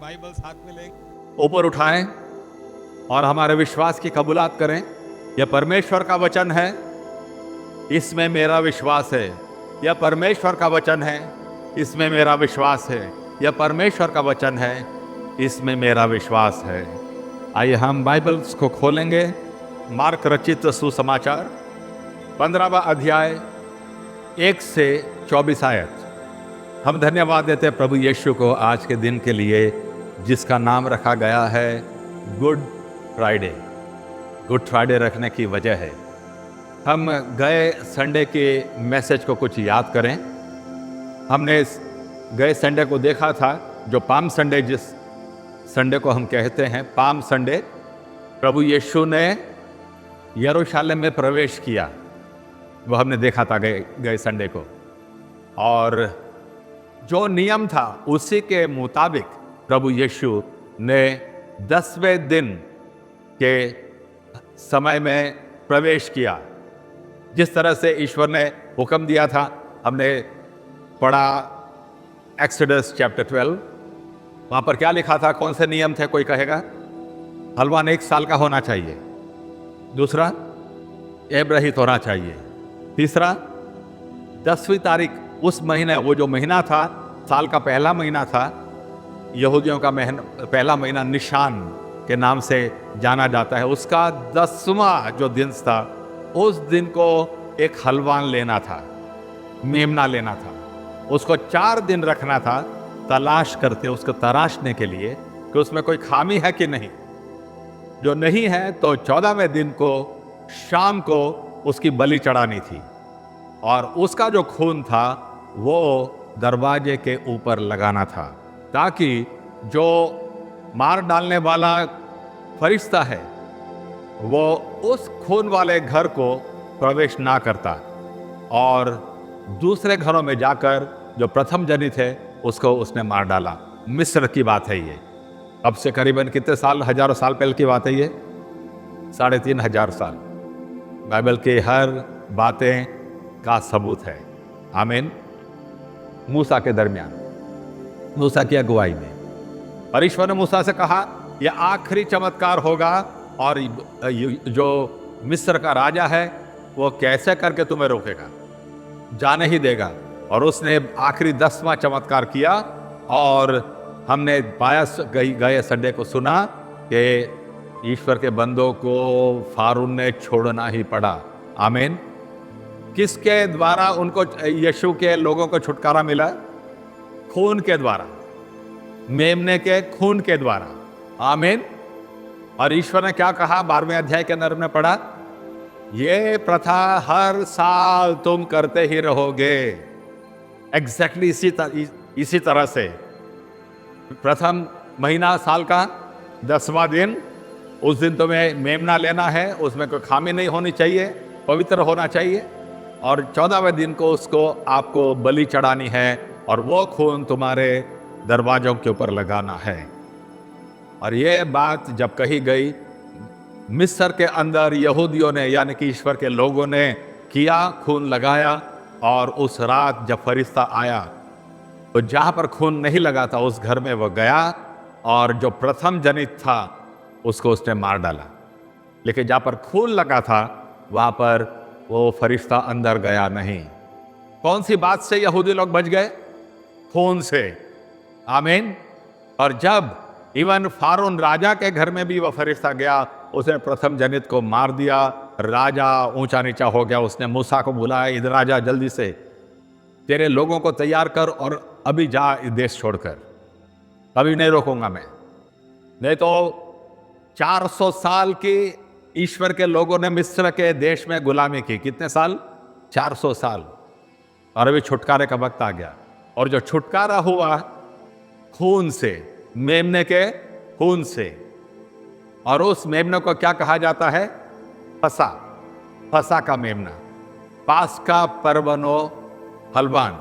Bible साथ में लेंगे, ऊपर उठाएं और हमारे विश्वास की कबूलात करें। यह परमेश्वर का वचन है, इसमें मेरा विश्वास है। यह परमेश्वर का वचन है, इसमें मेरा विश्वास है। यह परमेश्वर का वचन है, इसमें मेरा विश्वास है। आइए हम बाइबल्स को खोलेंगे। मार्क रचित सुसमाचार 15वां अध्याय 1 से 24 आयत। हम धन्यवाद देते हैं प्रभु यीशु को आज के दिन के लिए, जिसका नाम रखा गया है गुड फ्राइडे। गुड फ्राइडे रखने की वजह है, हम गए संडे के मैसेज को कुछ याद करें। हमने गए संडे को देखा था, जो पाम संडे, जिस संडे को हम कहते हैं पाम संडे, प्रभु यीशु ने यरूशलेम में प्रवेश किया, वो हमने देखा था गए संडे को। और जो नियम था उसी के मुताबिक प्रभु यीशु ने 10वें दिन के समय में प्रवेश किया। जिस तरह से ईश्वर ने हुक्म दिया था, हमने पढ़ा एक्सोडस चैप्टर 12। वहाँ पर क्या लिखा था, कौन से नियम थे? कोई कहेगा? हलवान 1 साल का होना चाहिए। दूसरा, ऐब रहित होना चाहिए। तीसरा, 10वीं तारीख उस महीने, वो जो महीना था, साल का पहला महीना था, यहूदियों का पहला महीना निशान के नाम से जाना जाता है, उसका 10वां जो दिन था, उस दिन को एक हलवान लेना था, मेमना लेना था। उसको 4 दिन रखना था, तलाश करते, उसको तराशने के लिए कि उसमें कोई खामी है कि नहीं। जो नहीं है तो 14वें दिन को शाम को उसकी बलि चढ़ानी थी, और उसका जो खून था वो दरवाजे के ऊपर लगाना था, ताकि जो मार डालने वाला फरिश्ता है वो उस खून वाले घर को प्रवेश ना करता, और दूसरे घरों में जाकर जो प्रथम जनित है उसको उसने मार डाला। मिस्र की बात है ये। अब से करीबन कितने साल, हजारों साल पहले की बात है ये, 3500 साल। बाइबल की हर बातें का सबूत है। आमीन। मूसा के दरमियान, मूसा की अगुवाई में, और ईश्वर ने मूसा से कहा यह आखिरी चमत्कार होगा, और जो मिस्र का राजा है वो कैसे करके तुम्हें रोकेगा, जाने ही देगा। और उसने आखिरी 10वां चमत्कार किया, और हमने पाया गए संडे को सुना कि ईश्वर के बंदों को फारून ने छोड़ना ही पड़ा। आमीन। किसके द्वारा उनको, यीशु के लोगों को छुटकारा मिला? खून के द्वारा, मेमने के खून के द्वारा। आमीन। और ईश्वर ने क्या कहा? 12वें अध्याय के अंदर में पढ़ा, ये प्रथा हर साल तुम करते ही रहोगे। एग्जैक्टली इसी तरह से प्रथम महीना साल का 10वां दिन, उस दिन तुम्हें मेमना लेना है, उसमें कोई खामी नहीं होनी चाहिए, पवित्र होना चाहिए। और 14वें दिन को उसको आपको बलि चढ़ानी है, और वो खून तुम्हारे दरवाजों के ऊपर लगाना है। और ये बात जब कही गई, मिस्र के अंदर यहूदियों ने, यानी कि ईश्वर के लोगों ने किया, खून लगाया। और उस रात जब फरिश्ता आया तो जहाँ पर खून नहीं लगा था उस घर में वो गया, और जो प्रथम जनित था उसको उसने मार डाला। लेकिन जहाँ पर खून लगा था वहाँ पर वो फरिश्ता अंदर गया नहीं। कौन सी बात से यहूदी लोग बच गए? खून से। आमीन। और जब इवन फारून राजा के घर में भी वह फरिश्ता गया, उसने प्रथम जनित को मार दिया। राजा ऊंचा नीचा हो गया। उसने मूसा को बुलाया, इधर राजा जल्दी से, तेरे लोगों को तैयार कर और अभी जा इस देश छोड़कर, अभी नहीं रोकूंगा मैं। नहीं तो 400 साल की ईश्वर के लोगों ने मिस्र के देश में गुलामी की। कितने साल? 400 साल। और अभी छुटकारे का वक्त आ गया। और जो छुटकारा हुआ खून से, मेमने के खून से। और उस मेमने को क्या कहा जाता है? फसा, फसा का मेमना। पास्का पर्वनो हलवान,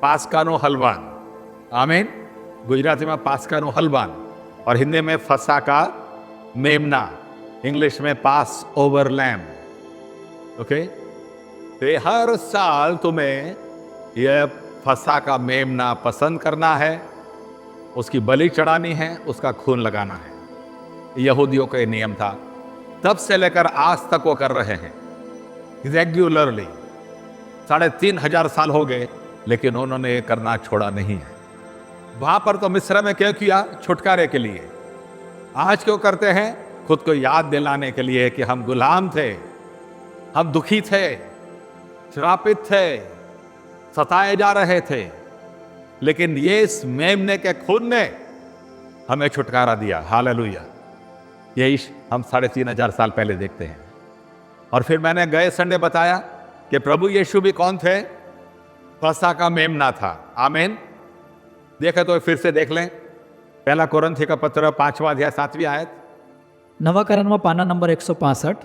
पास्कानो हलवान। आमीन। गुजराती में पास्कानो हलवान, और हिंदी में फसा का मेमना, इंग्लिश में पास ओवर लैम्ब। ओके। तो हर साल तुम्हें यह फसा का मेमना पसंद करना है, उसकी बलि चढ़ानी है, उसका खून लगाना है। यहूदियों का नियम था, तब से लेकर आज तक वो कर रहे हैं रेगुलरली। 3,500 साल हो गए, लेकिन उन्होंने ये करना छोड़ा नहीं है। वहां पर तो मिस्र में क्या किया? छुटकारे के लिए। आज क्यों करते हैं? खुद को याद दिलाने के लिए कि हम गुलाम थे, हम दुखी थे, श्रापित थे, सताए जा रहे थे, लेकिन ये इस मेमने के खून ने हमें छुटकारा दिया। हालेलुया। यही हम 3,500 साल पहले देखते हैं। और फिर मैंने गए संडे बताया कि प्रभु यीशु भी कौन थे? फसह का मेमना था। आमीन। देखे तो फिर से देख लें, पहला कोरिन्थी का पत्र 5वां अध्याय 7वीं आयत। નવા કરારમાં પાના નંબર 165,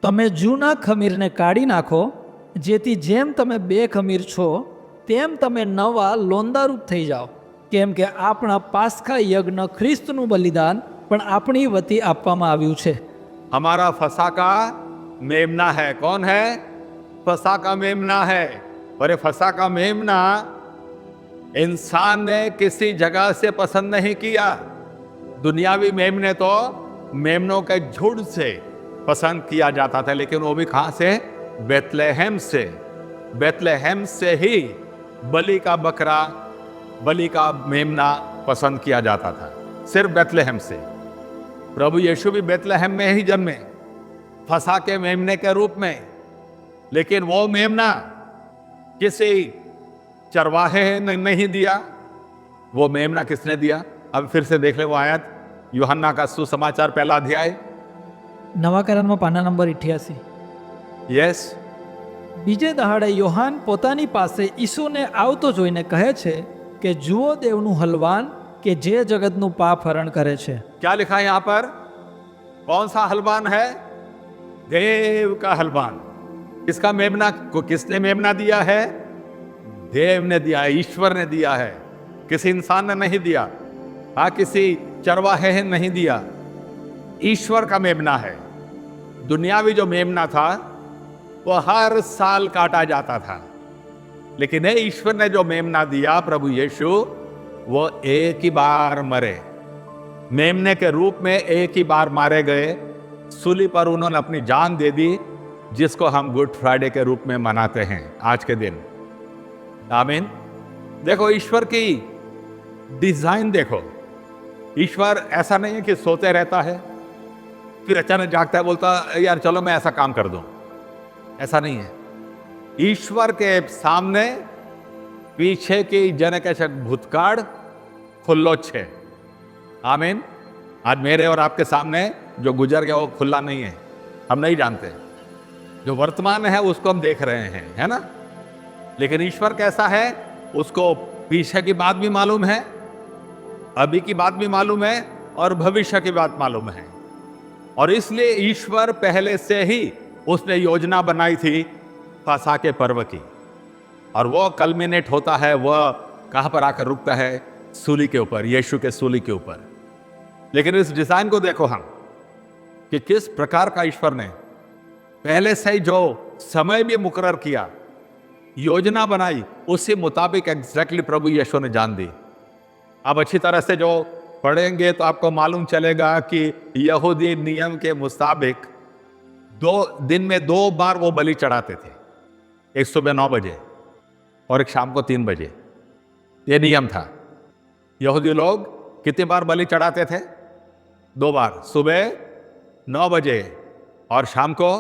તમે જૂના ખમીરને કાઢી નાખો, જેથી જેમ તમે બે ખમીર છો તેમ તમે નવા લોંદારૂપ થઈ જાઓ, કેમ કે આપણા પાસ્કા યજ્ઞ ખ્રિસ્તનું બલિદાન પણ આપણી વતી આપવામાં આવ્યું છે। हमारा फसह का मेमना है। कौन है? फसह का मेमना है। और ये फसह का मेमना इंसान ने किसी जगह से पसंद नहीं किया। दुनियावी मेमने तो मेमनों के झुंड से पसंद किया जाता था, लेकिन वो भी कहां से? बेथलेहम से। बेथलेहम से ही बलि का बकरा, बलि का मेमना पसंद किया जाता था, सिर्फ बेथलेहम से। प्रभु यीशु भी बेथलेहम में ही जन्मे, फसह के मेमने के रूप में। लेकिन वो मेमना किसी चरवाहे ने नहीं दिया। वो मेमना किसने दिया? अब फिर से देख ले वो आयत, यूहन्ना का सुसमाचार 1 अध्याय। નવા કરારમાં પાના નંબર 88। यस। બીજે દહાડે યોહાન પોતાની પાસે ઈસુને આવતો જોઈને કહે છે કે જુઓ દેવનું હલવાન કે જે જગતનું પાપ હરણ કરે છે। क्या लिखा है यहां पर? कौन सा हलवान है? देव का हलवान। किसका मेमना को किसने मेमना दिया है? देव ने दिया है, ईश्वर ने दिया है, किसी इंसान ने नहीं दिया। हाँ, किसी चरवाहे ने नहीं दिया, ईश्वर का मेमना है। दुनियावी जो मेमना था वो हर साल काटा जाता था, लेकिन ईश्वर ने जो मेमना दिया, प्रभु यीशु, वो एक ही बार मरे, मेमने के रूप में एक ही बार मारे गए। सूली पर उन्होंने अपनी जान दे दी, जिसको हम गुड फ्राइडे के रूप में मनाते हैं आज के दिन। आमीन। देखो ईश्वर की डिजाइन देखो। ईश्वर ऐसा नहीं है कि सोते रहता है फिर अचानक जागता है, बोलता यार चलो मैं ऐसा काम कर दूं। ऐसा नहीं है। ईश्वर के सामने पीछे की जन के भूतकाल खुल्लो छे। आमीन। आज मेरे और आपके सामने जो गुजर गया वो खुला नहीं है, हम नहीं जानते। जो वर्तमान है उसको हम देख रहे हैं, है ना। लेकिन ईश्वर कैसा है उसको पीछे की बात भी मालूम है, अभी की बात भी मालूम है और भविष्य की बात मालूम है। और इसलिए ईश्वर पहले से ही उसने योजना बनाई थी फसह के पर्व की, और वो कल्मिनेट होता है, वह कहां पर आकर रुकता है? सूली के ऊपर, यीशु के सूली के ऊपर। लेकिन इस डिजाइन को देखो हम कि किस प्रकार का ईश्वर ने पहले से ही जो समय भी मुकर्रर किया, योजना बनाई, उसी मुताबिक एग्जैक्टली प्रभु यीशु ने जान दी। अब अच्छी तरह से जो पढ़ेंगे तो आपको मालूम चलेगा कि यहूदी नियम के मुताबिक 2 दिन में 2 बार वो बलि चढ़ाते थे, एक सुबह 9 बजे और एक शाम को 3 बजे। ये नियम था। यहूदी लोग कितनी बार बलि चढ़ाते थे? 2 बार, सुबह 9 बजे और शाम को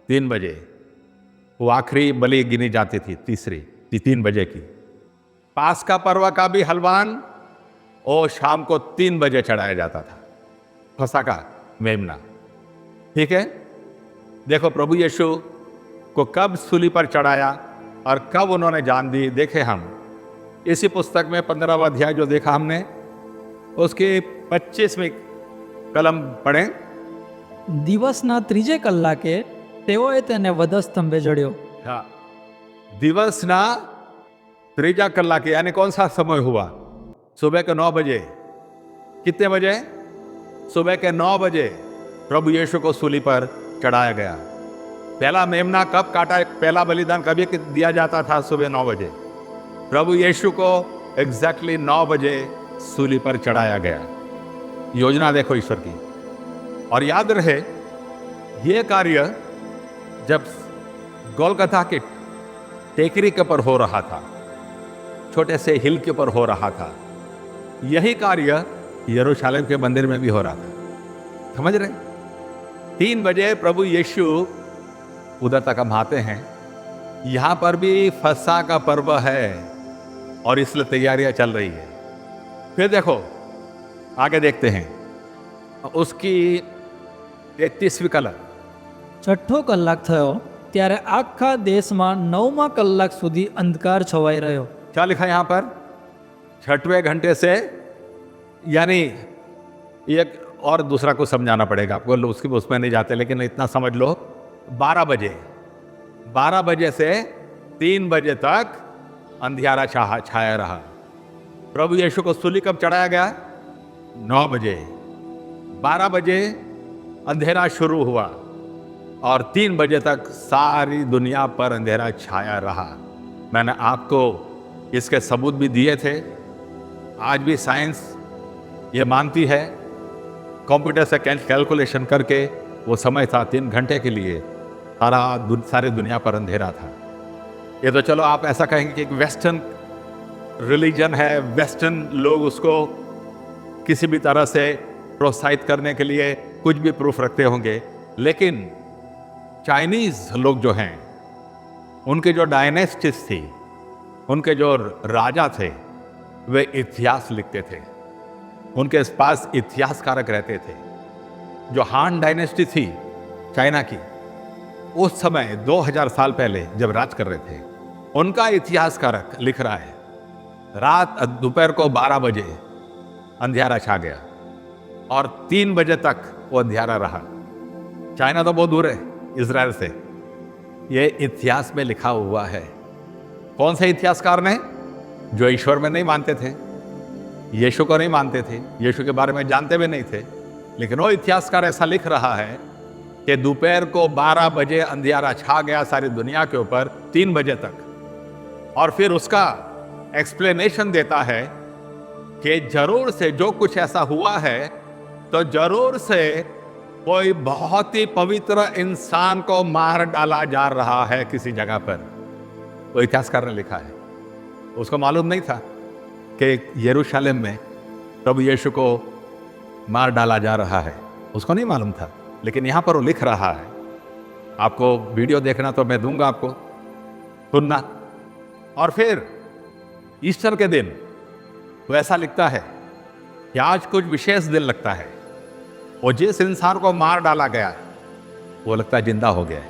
3 बजे। वो आखिरी बलि गिनी जाती थी, तीसरी 3 बजे की। पास्का पर्व का भी हलवान और शाम को 3 बजे चढ़ाया जाता था, फसह का मेमना। ठीक है। देखो प्रभु यीशु को कब सूली पर चढ़ाया और कब उन्होंने जान दी, देखे हम इसी पुस्तक में 15वां अध्याय जो देखा हमने, उसके 25वीं कलम पढ़ें। દિવસના 3 કલાકે તેઓએ તેને વધસ્તંભે જડ્યો। हाँ, दिवसना 3 कलाक, यानी कौन सा समय हुआ? सुबह के 9 बजे। कितने बजे? सुबह के 9 बजे प्रभु यीशु को सूली पर चढ़ाया गया। पहला मेमना कब काटा? पहला बलिदान कभी दिया जाता था? सुबह 9 बजे। प्रभु यीशु को एग्जैक्टली 9 बजे सूली पर चढ़ाया गया। योजना देखो ईश्वर की। और याद रहे, ये कार्य जब गोलगथा के टेकरी के ऊपर हो रहा था, छोटे से हिल के ऊपर हो रहा था, यही कार्य यरूशलेम के मंदिर में भी हो रहा था। समझ रहे? 3 बजे प्रभु यीशु उधर तक हम आते हैं। यहां पर भी फसह का पर्व है और इसलिए तैयारियां चल रही है। फिर देखो आगे देखते हैं उसकी 33वीं कलर। છઠ્ઠો કલાક થયો ત્યારે આખા દેશમાં 9મા કલાક સુધી અંધકાર છવાઈ રહ્યો। क्या लिखा यहां पर? 6वें घंटे से, यानी एक और दूसरा को समझाना पड़ेगा आपको, उसकी उसमें नहीं जाते, लेकिन इतना समझ लो, 12 बजे से 3 बजे तक अंधियारा छाया रहा। प्रभु यीशु को सूली कब चढ़ाया गया? 9 बजे। 12 बजे अंधेरा शुरू हुआ और 3 बजे तक सारी दुनिया पर अंधेरा छाया रहा। मैंने आपको इसके सबूत भी दिए थे। आज भी साइंस ये मानती है, कंप्यूटर से कैलकुलेशन करके वो समय था 3 घंटे के लिए सारी दुनिया पर अंधेरा था। ये तो चलो आप ऐसा कहेंगे कि एक वेस्टर्न रिलीजन है, वेस्टर्न लोग उसको किसी भी तरह से प्रोत्साहित करने के लिए कुछ भी प्रूफ रखते होंगे, लेकिन चाइनीज लोग जो हैं, उनके जो डायनेस्टीज थी, उनके जो राजा थे, वे इतिहास लिखते थे। उनके पास इतिहासकारक रहते थे। जो हान डायनेस्टी थी चाइना की, उस समय 2000 साल पहले जब राज कर रहे थे, उनका इतिहासकारक लिख रहा है दोपहर को 12 बजे अंधियारा छा गया और 3 बजे तक वो अंधियारा रहा। चाइना तो बहुत दूर है इजराइल से। ये इतिहास में लिखा हुआ है। कौन से इतिहासकार ने? जो ईश्वर में नहीं मानते थे, यीशु को नहीं मानते थे, यीशु के बारे में जानते भी नहीं थे, लेकिन वो इतिहासकार ऐसा लिख रहा है कि दोपहर को 12 बजे अंधियारा छा गया सारी दुनिया के ऊपर 3 बजे तक। और फिर उसका एक्सप्लेनेशन देता है कि जरूर से जो कुछ ऐसा हुआ है तो जरूर से कोई बहुत ही पवित्र इंसान को मार डाला जा रहा है किसी जगह पर। वो इतिहासकार ने लिखा है। उसको मालूम नहीं था कि यरूशलेम में प्रभु यीशु को मार डाला जा रहा है, उसको नहीं मालूम था, लेकिन यहां पर वो लिख रहा है। आपको वीडियो देखना तो मैं दूंगा, आपको सुनना। और फिर ईस्टर के दिन वो ऐसा लिखता है कि आज कुछ विशेष दिन लगता है, वो जिस इंसान को मार डाला गया है वो लगता है जिंदा हो गया है।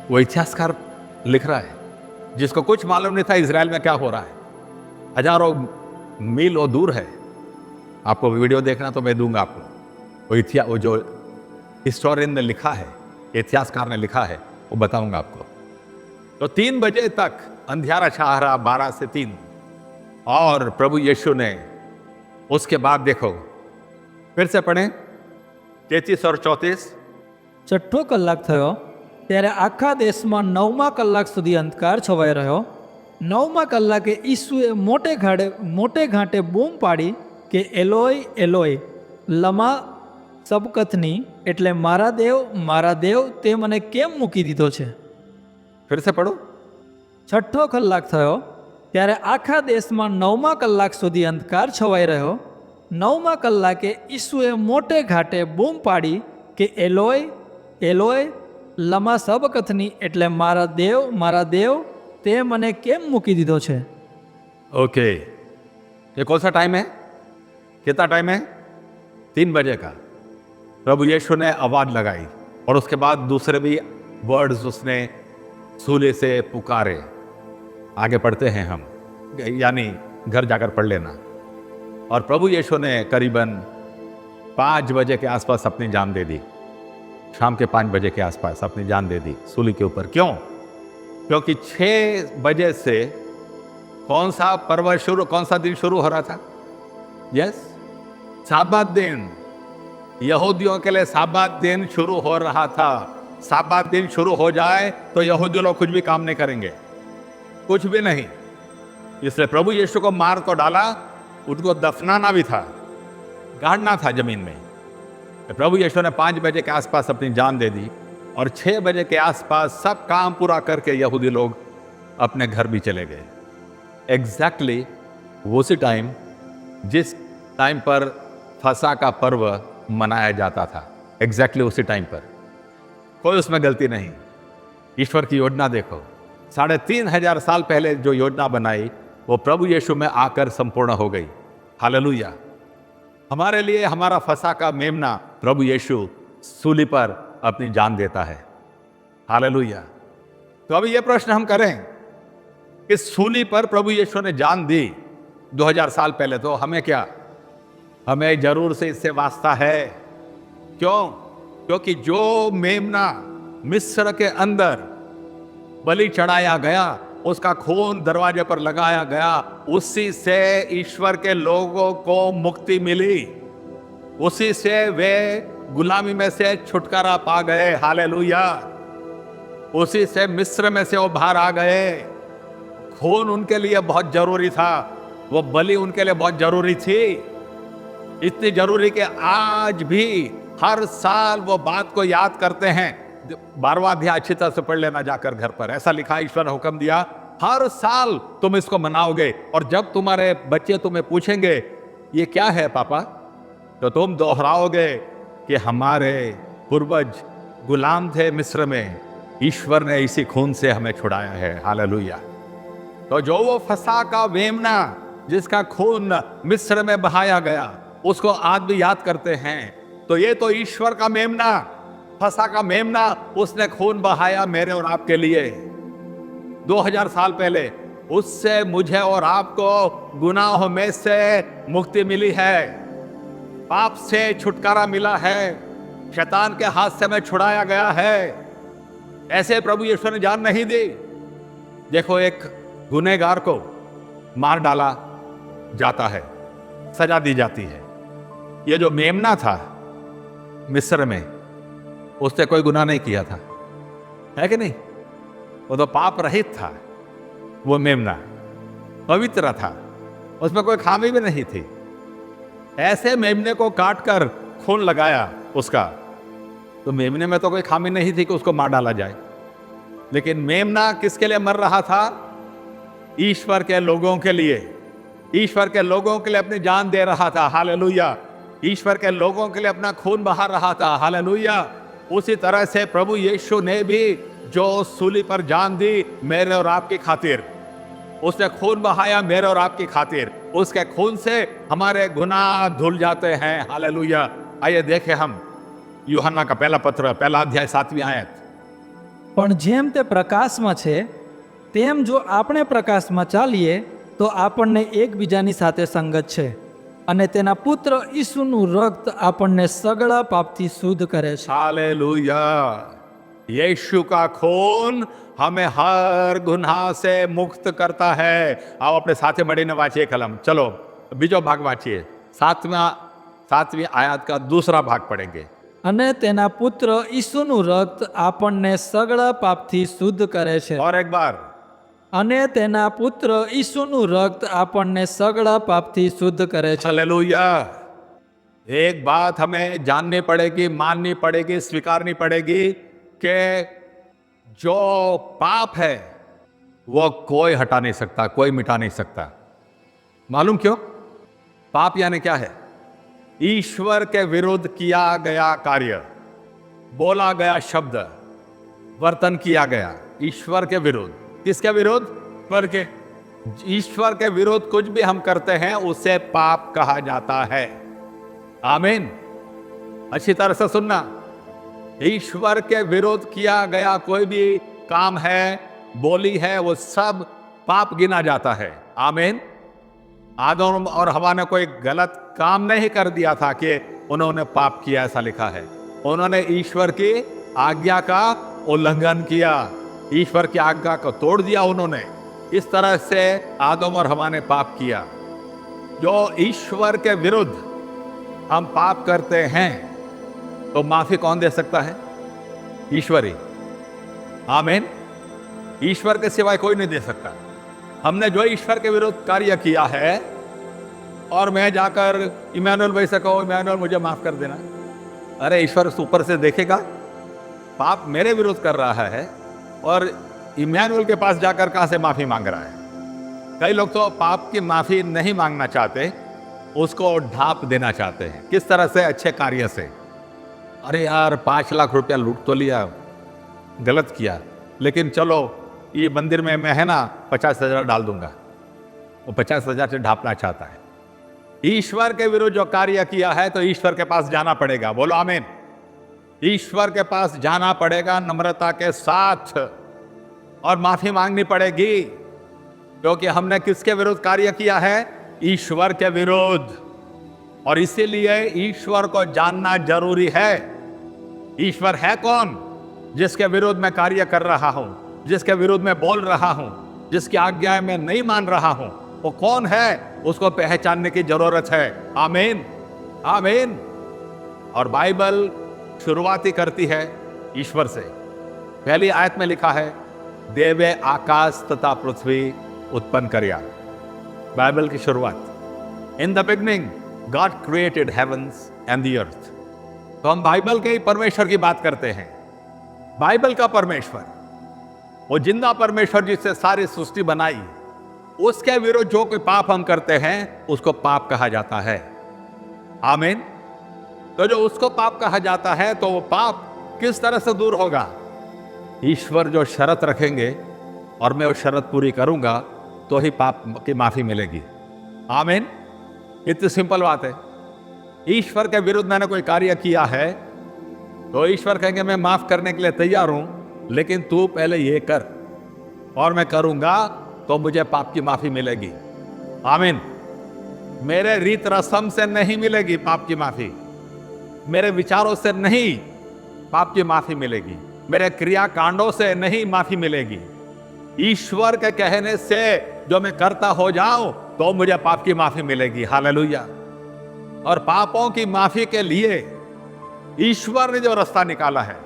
वो इतिहासकार लिख रहा है, जिसको कुछ मालूम नहीं था इजराइल में क्या हो रहा है। हजारों मील वो दूर है। आपको वीडियो देखना तो मैं दूंगा आपको। वो जो हिस्टोरियन ने लिखा है, इतिहासकार ने लिखा है, वो बताऊंगा आपको। तो 3 बजे तक अंधियारा छा रहा, 12 से 3। और प्रभु यीशु ने उसके बाद देखो, फिर से पढ़ें 33 और 34। છઠ્ઠો કલાક થયો ત્યારે આખા દેશમાં 9મા કલાક સુધી અંધકાર છવાઈ રહ્યો। 9મા કલાકે ઈસુએ મોટે ઘાટે બૂમ પાડી કે એલોય એલોય લમા સબકથની, એટલે મારા દેવ તે મને કેમ મૂકી દીધો છે। फिर से पढ़ो। છઠ્ઠો કલાક થયો ત્યારે આખા દેશમાં 9મા કલાક સુધી અંધકાર છવાઈ રહ્યો। 9મા કલાકે ઈસુએ મોટે ઘાટે બૂમ પાડી કે એલોય એલોય લમા સબકથની, એટલે મારા દેવ તે મને કેમ મૂકી દીધો છે। ओके, ये कौन सा टाइम है? कितना टाइम है? 3 बजे का। प्रभु यीशु ने आवाज लगाई और उसके बाद दूसरे भी वर्ड्स उसने सूले से पुकारे। आगे पढ़ते हैं हम, यानी घर जाकर पढ़ लेना। और प्रभु यीशु ने करीबन 5 बजे के आसपास अपनी जान दे दी। शाम के 5 बजे के आसपास अपनी जान दे दी सूली के ऊपर। क्यों? क्योंकि 6 बजे से कौन सा पर्व शुरू, कौन सा दिन शुरू हो रहा था? यस, साबत दिन। यहूदियों के लिए साबत दिन शुरू हो रहा था। साबत दिन शुरू हो जाए तो यहूदी लोग कुछ भी काम नहीं करेंगे, कुछ भी नहीं। इसलिए प्रभु यीशु को मार तो डाला, उनको दफनाना भी था, गाड़ना था जमीन में। तो प्रभु यीशु ने 5 बजे के आसपास अपनी जान दे दी और 6 बजे के आसपास सब काम पूरा करके यहूदी लोग अपने घर भी चले गए। एग्जैक्टली उसी टाइम जिस टाइम पर फसह का पर्व मनाया जाता था, एग्जैक्टली उसी टाइम पर, कोई उसमें गलती नहीं। ईश्वर की योजना देखो, 3,500 साल पहले जो योजना बनाई वो प्रभु यीशु में आकर संपूर्ण हो गई। हालेलुया। हमारे लिए हमारा फसह का मेमना प्रभु यीशु सूली पर अपनी जान देता है। हालेलुया। तो अभी ये प्रश्न हम करें कि सूली पर प्रभु यीशु ने जान दी 2000 साल पहले, तो हमें क्या, हमें जरूर से इससे वास्ता है। क्यों? क्योंकि जो मेमना मिस्र के अंदर बलि चढ़ाया गया, उसका खून दरवाजे पर लगाया गया, उसी से ईश्वर के लोगों को मुक्ति मिली, उसी से वे गुलामी में से छुटकारा पा गए। हालेलुया। उसी से मिस्र में से वो बाहर आ गए। खून उनके लिए बहुत जरूरी था, वो बलि उनके लिए बहुत जरूरी थी, इतनी जरूरी कि आज भी हर साल वो बात को याद करते हैं। 12वां अध्याय अच्छी तरह से पढ़ लेना जाकर घर पर। ऐसा लिखा, ईश्वर ने हुक्म दिया हर साल तुम इसको मनाओगे, और जब तुम्हारे बच्चे तुम्हें पूछेंगे ये क्या है पापा, तो तुम दोहराओगे कि हमारे पूर्वज गुलाम थे मिस्र में, ईश्वर ने इसी खून से हमें छुड़ाया है। हालेलुया। तो जो वो फसह का मेमना जिसका खून मिस्र में बहाया गया, उसको आज भी याद करते हैं। तो ये तो ईश्वर का मेमना, फसह का मेमना, उसने खून बहाया मेरे और आपके लिए 2000 साल पहले। उससे मुझे और आपको गुनाहों में से मुक्ति मिली है, पाप से छुटकारा मिला है, शैतान के हाथ से हमें छुड़ाया गया है। ऐसे प्रभु यीशु ने जान नहीं दी। देखो, एक गुनहगार को मार डाला जाता है, सजा दी जाती है। ये जो मेमना था मिस्र में, उसने कोई गुनाह नहीं किया था, है कि नहीं? वो तो पाप रहित था। वो मेमना पवित्र था, उसमें कोई खामी भी नहीं थी। ऐसे मेमने को काट कर खून लगाया उसका, तो मेमने में तो कोई खामी नहीं थी कि उसको मार डाला जाए। लेकिन मेमना किसके लिए मर रहा था? ईश्वर के लोगों के लिए। ईश्वर के लोगों के लिए अपनी जान दे रहा था। हालेलुया। ईश्वर के लोगों के लिए अपना खून बहा रहा था। हालेलुया। उसी तरह से प्रभु यीशु ने भी जो सूली पर जान दी मेरे और आपकी खातिर, उसने खून बहाया मेरे और आपकी खातिर। उसके खून से हमारे गुनाह धुल जाते हैं। हालेलुया। आइए देखें हम यूहन्ना का पहला पत्र, पहला अध्याय 7वीं आयत। પણ જેમ તે પ્રકાશમાં છે તેમ જો આપણે પ્રકાશમાં ચાલીએ તો આપણને એકબીજાની સાથે સંગત છે, અને તેના પુત્ર ઈસુનું રક્ત આપણને સગળા પાપથી શુદ્ધ કરે છે। हालेलुया। यीशु का खून हमें हर गुनाह से मुक्त करता है। आओ अपने साथे મળીને વાંચીએ કલમ। चलो बीजो भाग वाँचिए। 7वीं आयत का दूसरा भाग पढ़ेंगे। અને તેના પુત્ર ઈસુનું રક્ત આપણને સગળા પાપથી શુદ્ધ કરે છે। और एक बार, અને તેના પુત્ર ઈસુનું રક્ત આપણને સગળા પાપથી શુદ્ધ કરે છે। हालेलुया। एक बात हमें जाननी पड़ेगी, माननी पड़ेगी, स्वीकारनी पड़ेगी कि जो पाप है वो कोई हटा नहीं सकता, कोई मिटा नहीं सकता। मालूम क्यों? पाप यानी क्या है? ईश्वर के विरुद्ध किया गया कार्य, बोला गया शब्द, वर्तन किया गया ईश्वर के विरुद्ध। किसके विरुद्ध? ईश्वर के। ईश्वर के विरुद्ध कुछ भी हम करते हैं उसे पाप कहा जाता है। आमीन। अच्छी तरह से सुनना, ईश्वर के विरुद्ध किया गया कोई भी काम है, बोली है, वो सब पाप गिना जाता है। आमीन। आदम और हवा ने कोई गलत काम नहीं कर दिया था कि उन्होंने पाप किया, ऐसा लिखा है। उन्होंने ईश्वर की आज्ञा का उल्लंघन किया, ईश्वर की आज्ञा को तोड़ दिया उन्होंने। इस तरह से आदम और हवा ने पाप किया। जो ईश्वर के विरुद्ध हम पाप करते हैं तो माफी कौन दे सकता है? ईश्वर ही। आमीन। ईश्वर के सिवाय कोई नहीं दे सकता। हमने जो ईश्वर के विरुद्ध कार्य किया है और मैं जाकर इमैनुअल भाई से कहूँ इमैनुअल मुझे माफ कर देना। अरे ईश्वर ऊपर से देखेगा, पाप मेरे विरोध कर रहा है और इमैनुअल के पास जाकर कहां से माफी मांग रहा है। कई लोग तो पाप की माफी नहीं मांगना चाहते, उसको ढांप देना चाहते हैं। किस तरह से? अच्छे कार्य से। अरे यार 5 लाख रुपया लूट तो लिया, गलत किया, लेकिन चलो ये मंदिर में मैं है ना 50,000 डाल दूंगा। वो 50,000 से ढांपना चाहता है। ईश्वर के विरुद्ध जो कार्य किया है तो ईश्वर के पास जाना पड़ेगा। बोलो आमीन। ईश्वर के पास जाना पड़ेगा नम्रता के साथ और माफी मांगनी पड़ेगी, क्योंकि हमने किसके विरुद्ध कार्य किया है? ईश्वर के विरुद्ध। और इसीलिए ईश्वर को जानना जरूरी है। ईश्वर है कौन? जिसके विरुद्ध मैं कार्य कर रहा हूं, जिसके विरुद्ध मैं बोल रहा हूं, जिसकी आज्ञा मैं नहीं मान रहा हूं, वो कौन है? उसको पहचानने की जरूरत है। आमीन, आमीन। और बाइबल शुरुआत ही करती है ईश्वर से। पहली आयत में लिखा है, देवे आकाश तथा पृथ्वी उत्पन्न करिया। बाइबल की शुरुआत, in the beginning God created heavens and the earth. तो हम बाइबल के ही परमेश्वर की बात करते हैं। बाइबल का परमेश्वर, वो जिंदा परमेश्वर जिससे सारी सृष्टि बनाई, उसके विरुद्ध जो कोई पाप हम करते हैं उसको पाप कहा जाता है। आमीन। तो जो उसको पाप कहा जाता है तो वो पाप किस तरह से दूर होगा? ईश्वर जो शर्त रखेंगे और मैं वो शर्त पूरी करूंगा तो ही पाप की माफी मिलेगी। आमीन। इतनी सिंपल बात है। ईश्वर के विरुद्ध मैंने कोई कार्य किया है तो ईश्वर कहेंगे मैं माफ करने के लिए तैयार हूं, लेकिन तू पहले ये कर और मैं करूंगा तो मुझे पाप की माफी मिलेगी। आमीन। मेरे रीत रस्म से नहीं मिलेगी पाप की माफी, मेरे विचारों से नहीं पाप की माफी मिलेगी, मेरे क्रिया कांडों से नहीं माफी मिलेगी। ईश्वर के कहने से जो मैं करता हो जाऊं तो मुझे पाप की माफी मिलेगी। हालेलुया। और पापों की माफी के लिए ईश्वर ने जो रास्ता निकाला है,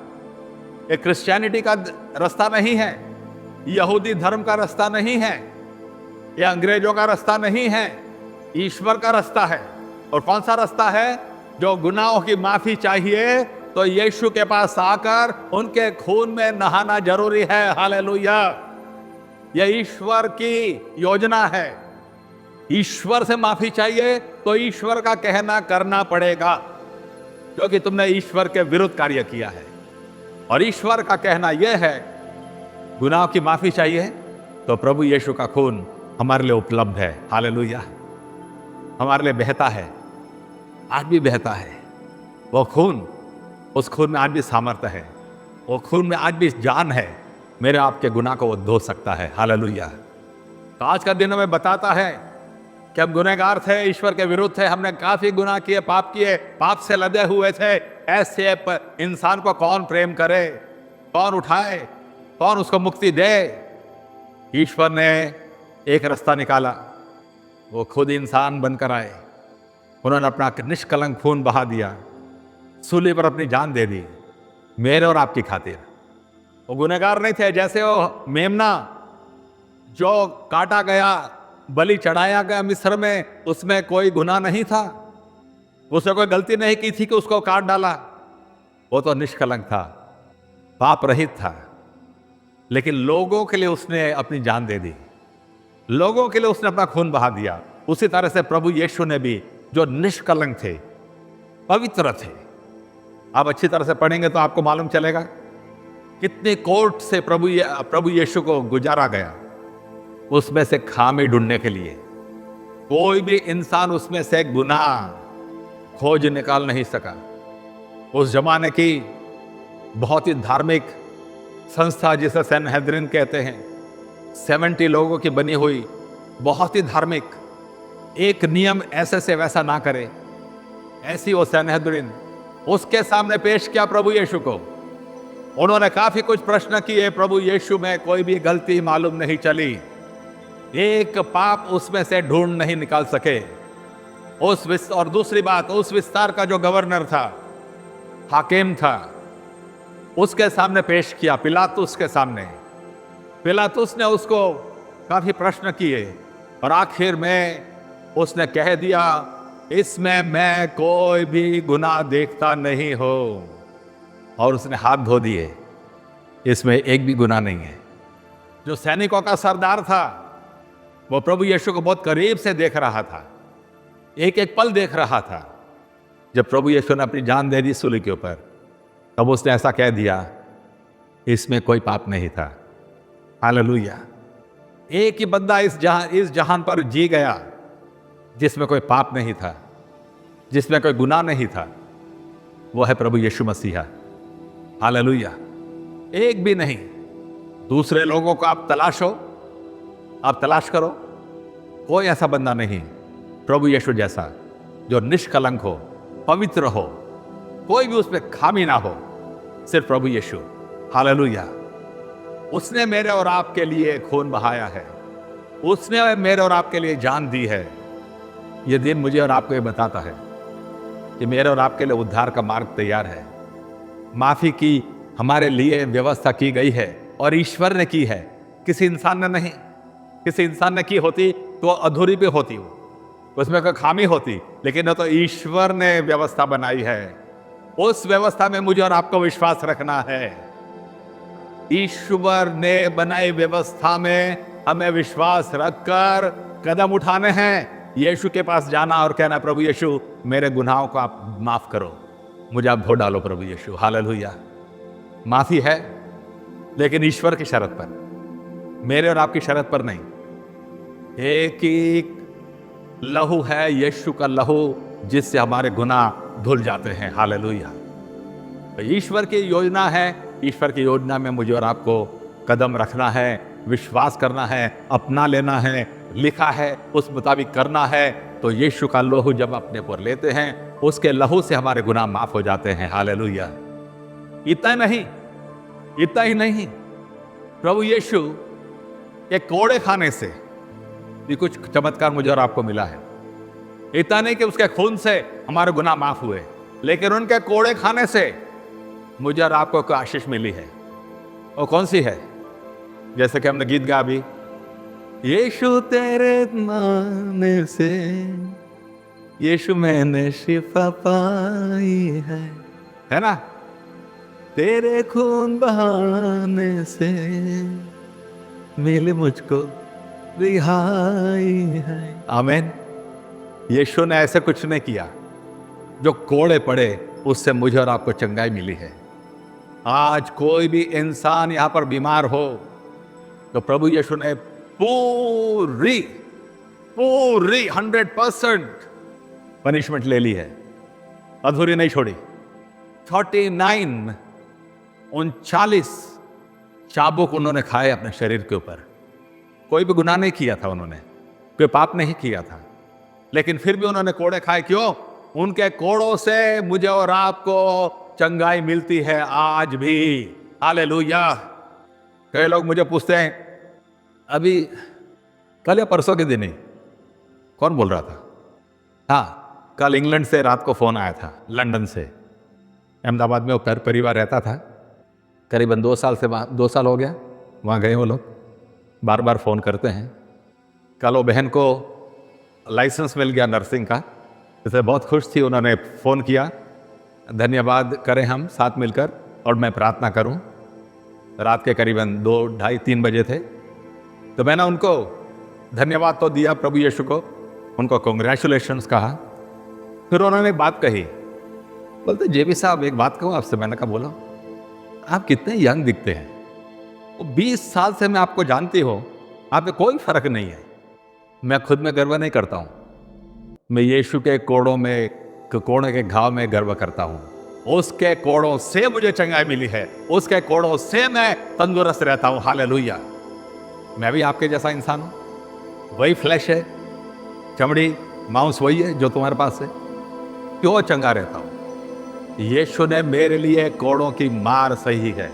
ये क्रिश्चियनिटी का रास्ता नहीं है, यहूदी धर्म का रास्ता नहीं है, ये अंग्रेजों का रास्ता नहीं है, ईश्वर का रास्ता है। और कौन सा रास्ता है? जो गुनाहों की माफी चाहिए तो यीशु के पास आकर उनके खून में नहाना जरूरी है। हालेलुया। यह ईश्वर की योजना है। ईश्वर से माफी चाहिए तो ईश्वर का कहना करना पड़ेगा, क्योंकि तुमने ईश्वर के विरुद्ध कार्य किया है। और ईश्वर का कहना यह है, गुनाह की माफी चाहिए तो प्रभु यीशु का खून हमारे लिए उपलब्ध है। हालेलुया। हमारे लिए बहता है, आज भी बहता है वो खून। उस खून में आज भी सामर्थ्य है, वो खून में आज भी जान है। मेरे आपके गुनाह को वो धो सकता है। हालेलुया। तो आज का दिन हमें बताता है कि हम गुनहगार थे, ईश्वर के विरुद्ध थे, हमने काफी गुनाह किए, पाप किए, पाप से लदे हुए थे। ऐसे इंसान को कौन प्रेम करे, कौन उठाए, कौन उसको मुक्ति दे? ईश्वर ने एक रास्ता निकाला, वो खुद इंसान बनकर आए। उन्होंने अपना निष्कलंक खून बहा दिया, सूली पर अपनी जान दे दी मेरे और आपकी खातिर। वो गुनहगार नहीं थे। जैसे वो मेमना जो काटा गया, बलि चढ़ाया गया मिस्र में, उसमें कोई गुनाह नहीं था, उसने कोई गलती नहीं की थी कि उसको काट डाला। वो तो निष्कलंक था, पाप रहित था, लेकिन लोगों के लिए उसने अपनी जान दे दी, लोगों के लिए उसने अपना खून बहा दिया। उसी तरह से प्रभु यीशु ने भी, जो निष्कलंक थे, पवित्र थे, आप अच्छी तरह से पढ़ेंगे तो आपको मालूम चलेगा कितने कोर्ट से प्रभु यीशु को गुजारा गया, उसमें से खामी ढूंढने के लिए। कोई भी इंसान उसमें से गुनाह खोज निकाल नहीं सका। उस जमाने की बहुत ही धार्मिक संस्था, जिसे सनहेद्रिन कहते हैं, 70 लोगों की बनी हुई, बहुत ही धार्मिक, एक नियम ऐसे से वैसा ना करे, ऐसी वो सनहेद्रिन, उसके सामने पेश किया प्रभु यीशु को। उन्होंने काफी कुछ प्रश्न किए, प्रभु यीशु में कोई भी गलती मालूम नहीं चली, एक पाप उसमें से ढूंढ नहीं निकाल सके। और दूसरी बात, उस विस्तार का जो गवर्नर था, हाकिम था, उसके सामने पेश किया, पिलातुस के सामने। पिलातुस ने उसको काफी प्रश्न किए और आखिर में उसने कह दिया, इसमें मैं कोई भी गुनाह देखता नहीं हो। और उसने हाथ धो दिए, इसमें एक भी गुनाह नहीं है। जो सैनिकों का सरदार था वो प्रभु यीशु को बहुत करीब से देख रहा था, एक एक पल देख रहा था। जब प्रभु यीशु ने अपनी जान दे दी सूली के ऊपर, तब उसने ऐसा कह दिया, इसमें कोई पाप नहीं था। हालेलुया। एक ही बंदा इस जहान पर जी गया जिसमें कोई पाप नहीं था, जिसमें कोई गुनाह नहीं था, वो है प्रभु यीशु मसीहा। हालेलुया। एक भी नहीं। दूसरे लोगों को आप तलाशो, आप तलाश करो, कोई ऐसा बंदा नहीं प्रभु यीशु जैसा जो निष्कलंक हो, पवित्र हो, कोई भी उसमें खामी ना हो, सिर्फ प्रभु यीशु। हालेलुया। उसने मेरे और आपके लिए खून बहाया है, उसने मेरे और आपके लिए जान दी है। ये दिन मुझे और आपको ये बताता है कि मेरे और आपके लिए उद्धार का मार्ग तैयार है। माफी की हमारे लिए व्यवस्था की गई है और ईश्वर ने की है, किसी इंसान ने नहीं। किसी इंसान ने की होती तो अधूरी भी होती, उसमें कोई खामी होती, लेकिन वो तो ईश्वर ने व्यवस्था बनाई है। उस व्यवस्था में मुझे और आपको विश्वास रखना है। ईश्वर ने बनाई व्यवस्था में हमें विश्वास रखकर कदम उठाने हैं, यीशु के पास जाना और कहना, प्रभु यीशु मेरे गुनाहों को आप माफ करो, मुझे आप धो डालो प्रभु यीशु। हालेलुया। माफी है, लेकिन ईश्वर की शर्त पर, मेरे और आपकी शर्त पर नहीं। एक ही लहू है, यीशु का लहू, जिससे हमारे गुनाह धुल जाते हैं। हालेलुया। तो ईश्वर की योजना है, ईश्वर की योजना में मुझे और आपको कदम रखना है, विश्वास करना है, अपना लेना है, लिखा है उस मुताबिक करना है। तो यीशु का लहू जब अपने पर लेते हैं, उसके लहू से हमारे गुनाह माफ हो जाते हैं। हालेलुया। इतना नहीं, इतना ही नहीं, प्रभु यीशु एक कोड़े खाने से भी कुछ चमत्कार मुझे और आपको मिला है। इतना नहीं कि उसके खून से हमारे गुनाह माफ हुए, लेकिन उनके कोड़े खाने से मुझे और आपको कोई आशीष मिली है। वो कौन सी है? जैसे कि हमने गीत गा भी, यीशु तेरे नाम से यीशु मैंने शिफा पाई है ना? तेरे खून बहाने से मिले मुझको रिहाई है। आमीन। यीशु ने ऐसे कुछ नहीं किया, जो कोड़े पड़े उससे मुझे और आपको चंगाई मिली है। आज कोई भी इंसान यहां पर बीमार हो तो प्रभु यीशु ने पूरी 100% पनिशमेंट ले ली है, अधूरी नहीं छोड़ी। 39 चाबुक उन्होंने खाए अपने शरीर के ऊपर। कोई भी गुनाह नहीं किया था उन्होंने, कोई पाप नहीं किया था, लेकिन फिर भी उन्होंने कोड़े खाए। क्यों? उनके कोड़ों से मुझे और आपको चंगाई मिलती है आज भी। हालेलुया। कई लोग मुझे पूछते हैं, अभी कल या परसों के दिन ही कौन बोल रहा था? हाँ, कल इंग्लैंड से रात को फोन आया था, लंदन से। अहमदाबाद में वो परिवार रहता था, करीबन 2 साल हो गया वहाँ गए। वो लोग बार बार फ़ोन करते हैं। कल वो बहन को लाइसेंस मिल गया नर्सिंग का, इससे बहुत खुश थी। उन्होंने फ़ोन किया, धन्यवाद करें हम साथ मिलकर और मैं प्रार्थना करूं। रात के करीबन 2, 2:30, 3 बजे थे। तो मैंने उनको धन्यवाद तो दिया प्रभु यीशु को, उनको कॉन्ग्रेचुलेशंस कहा। फिर उन्होंने एक बात कही, बोलते जेबी साहब एक बात कहूँ आपसे। मैंने कहा बोलो। आप कितने यंग दिखते हैं, 20 साल से मैं आपको जानती हूँ, आप में कोई फर्क नहीं है। मैं खुद में गर्व नहीं करता हूँ, मैं यीशु के कोड़ों के घाव में गर्व करता हूँ। उसके कोड़ों से मुझे चंगाई मिली है, उसके कोड़ों से मैं तंदुरुस्त रहता हूँ। हालेलुया। मैं भी आपके जैसा इंसान हूँ, वही फ्लैश है, चमड़ी मांस वही है जो तुम्हारे पास है। क्यों चंगा रहता हूँ? यीशु ने मेरे लिए कोड़ों की मार सही है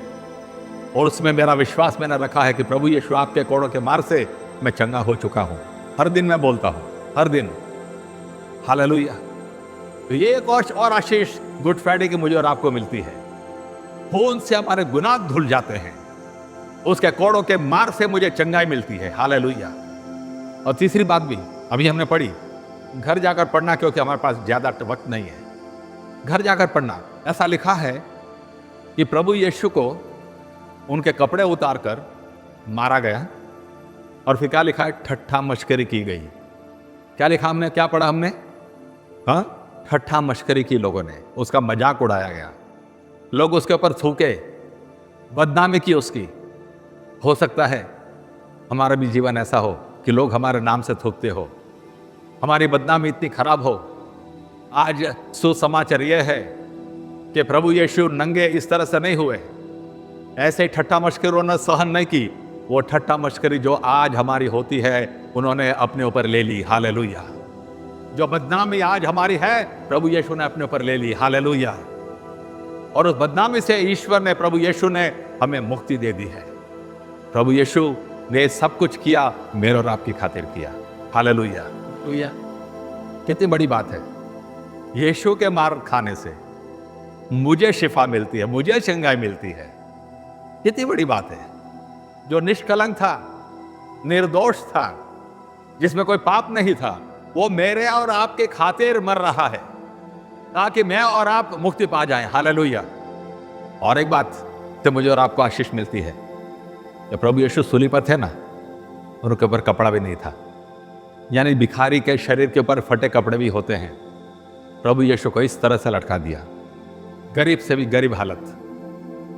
और उसमें मेरा विश्वास मैंने रखा है कि प्रभु यीशु आपके कोड़ों के मार से मैं चंगा हो चुका हूं। हर दिन मैं बोलता हूं, हर दिन। हालेलुया। तो ये एक और आशीष गुड फ्राइडे की मुझे और आपको मिलती है। खून से हमारे गुनाह धुल जाते हैं, उसके कोड़ों के मार से मुझे चंगाई मिलती है। हालेलुया। और तीसरी बात भी अभी हमने पढ़ी, घर जाकर पढ़ना, क्योंकि हमारे पास ज़्यादा वक्त नहीं है। घर जाकर पढ़ना। ऐसा लिखा है कि प्रभु यीशु को उनके कपड़े उतार कर मारा गया, और फिर क्या लिखा है? ठट्ठा मश्करी की गई। क्या लिखा हमने, क्या पढ़ा हमने? हाँ, ठट्ठा मश्करी की लोगों ने, उसका मजाक उड़ाया गया, लोग उसके ऊपर थूके, बदनामी की उसकी। हो सकता है हमारा भी जीवन ऐसा हो कि लोग हमारे नाम से थूकते हो, हमारी बदनामी इतनी खराब हो। आज सुसमाचार यह है कि प्रभु यीशु नंगे इस तरह से नहीं हुए, ऐसे ही ठट्ठा मश्करी उन्होंने सहन नहीं की। वो ठट्ठा मश्करी जो आज हमारी होती है, उन्होंने अपने ऊपर ले ली। हालेलुया। जो बदनामी आज हमारी है, प्रभु यीशु ने अपने ऊपर ले ली। हालेलुया। और उस बदनामी से ईश्वर ने, प्रभु यीशु ने हमें मुक्ति दे दी है। प्रभु यीशु ने सब कुछ किया, मेरे और आपकी खातिर किया। हालेलुया। हालेलुया। कितनी बड़ी बात है। यीशु के मार खाने से मुझे शिफा मिलती है, मुझे चंगाई मिलती है। कितनी बड़ी बात है। जो निष्कलंक था, निर्दोष था, जिसमें कोई पाप नहीं था, वो मेरे और आपके खातिर मर रहा है ताकि मैं और आप मुक्ति पा जाएं। हालेलुया। और एक बात तो मुझे और आपको आशीष मिलती है। जब प्रभु यीशु सूली पर थे ना, उनके ऊपर कपड़ा भी नहीं था, यानी भिखारी के शरीर के ऊपर फटे कपड़े भी होते हैं। प्रभु यीशु को इस तरह से लटका दिया, गरीब से भी गरीब हालत,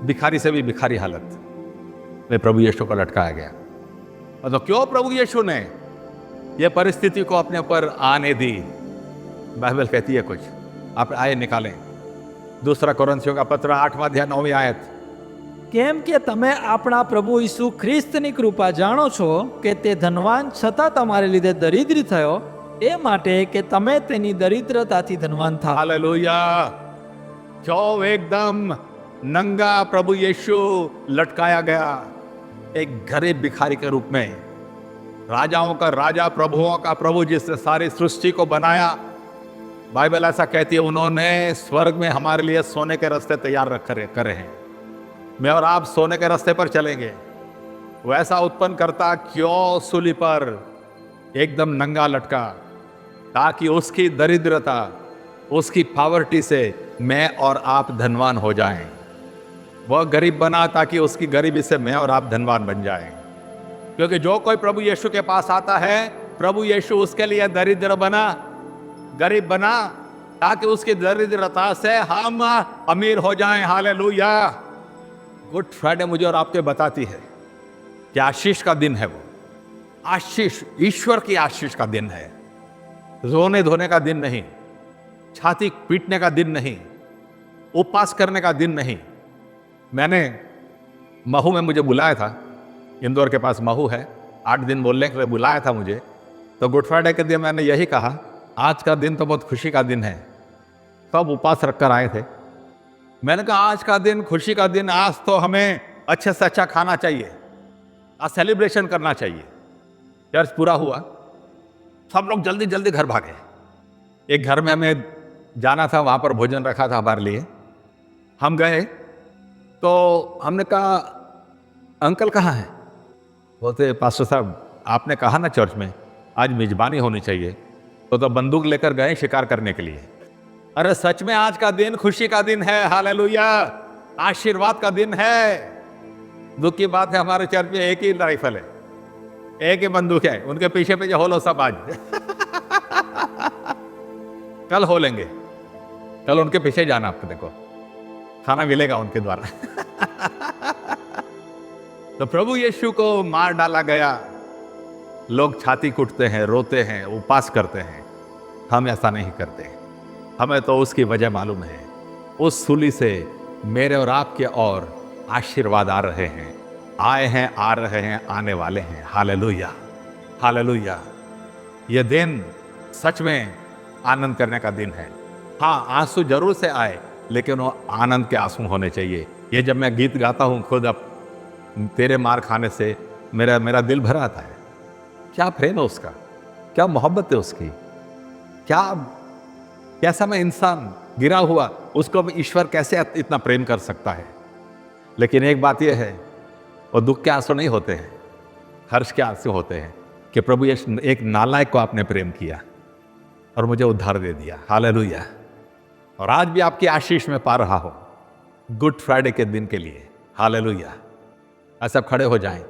भिखारी से भी भिखारी हालत में प्रभु यीशु को लटकाया गया। और तो क्यों प्रभु यीशु ने यह परिस्थिति को अपने ऊपर आने दी? बाइबल कहती है कुछ, आप आए निकालें। दूसरा कोरिन्थियों का पत्र 8वां अध्याय 9वीं आयत। કેમ કે તમે આપણા પ્રભુ ઈસુ ખ્રિસ્તની કૃપા જાણો છો કે તે ધનવાન છતાં તમારે લીધે દરિદ્રી થયો, એ માટે કે તમે તેની દરિદ્રતાથી ધનવાન થાઓ। हालेलुया। क्यों एकदम नंगा प्रभु यीशु लटकाया गया, एक गरीब भिखारी के रूप में। राजाओं का राजा, प्रभुओं का प्रभु, जिसने सारी सृष्टि को बनाया। बाइबल ऐसा कहती है, उन्होंने स्वर्ग में हमारे लिए सोने के रास्ते तैयार करे हैं। मैं और आप सोने के रास्ते पर चलेंगे। वैसा उत्पन्न करता क्यों सूली पर एकदम नंगा लटका, ताकि उसकी दरिद्रता, उसकी पॉवर्टी से मैं और आप धनवान हो जाएं। वह गरीब बना ताकि उसकी गरीबी से मैं और आप धनवान बन जाएं। क्योंकि जो कोई प्रभु यीशु के पास आता है, प्रभु यीशु उसके लिए दरिद्र बना, गरीब बना, ताकि उसकी दरिद्रता से हम अमीर हो जाएं। हालेलुया। गुड फ्राइडे मुझे और आपको बताती है कि आशीष का दिन है। वो आशीष ईश्वर की आशीष का दिन है। रोने धोने का दिन नहीं, छाती पीटने का दिन नहीं, उपवास करने का दिन नहीं। मैंने महू में मुझे बुलाया था, इंदौर के पास महू है, 8 दिन बोलने के लिए बुलाया था मुझे। तो गुड फ्राइडे के दिन मैंने यही कहा, आज का दिन तो बहुत खुशी का दिन है। सब उपवास रखकर आए थे। मैंने कहा आज का दिन खुशी का दिन, आज तो हमें अच्छे से अच्छा खाना चाहिए, आज सेलिब्रेशन करना चाहिए। चर्च पूरा हुआ, सब लोग जल्दी जल्दी घर भागे। एक घर में हमें जाना था, वहाँ पर भोजन रखा था हमारे लिए। हम गए तो हमने कहा अंकल कहाँ हैं? बोलते पास्टर साहब आपने कहा ना चर्च में आज मेजबानी होनी चाहिए, तो बंदूक लेकर गए शिकार करने के लिए। अरे सच में आज का दिन खुशी का दिन है। हालेलुया। आशीर्वाद का दिन है। दुख की बात है, हमारे चर्च में एक ही राइफल है, एक ही बंदूक है, उनके पीछे पीछे हो लो सब आज। कल हो लेंगे, कल उनके पीछे जाना, आपको देखो खाना मिलेगा उनके द्वारा। तो प्रभु यीशु को मार डाला गया। लोग छाती कूटते हैं, रोते हैं, उपवास करते हैं। हम ऐसा नहीं करते। हमें तो उसकी वजह मालूम है। उस सूली से मेरे और आपके और आशीर्वाद आ रहे हैं, आए हैं, आ रहे हैं, आने वाले हैं। हालेलुया। हालेलुया। यह दिन सच में आनंद करने का दिन है। हाँ, आंसू जरूर से आए, लेकिन वो आनंद के आंसू होने चाहिए। ये जब मैं गीत गाता हूँ खुद, अब तेरे मार खाने से मेरा दिल भर आता है। क्या प्रेम है उसका, क्या मोहब्बत है उसकी, कैसा मैं इंसान गिरा हुआ, उसको ईश्वर कैसे इतना प्रेम कर सकता है। लेकिन एक बात यह है, वो दुख के आंसू नहीं होते हैं, हर्ष के आंसू होते हैं कि प्रभु ये एक नालायक को आपने प्रेम किया, और मुझे उद्धार दे दिया। हालेलुया। और आज भी आपकी आशीष में पा रहा हो गुड फ्राइडे के दिन के लिए। हालेलुया। सब खड़े हो जाएं।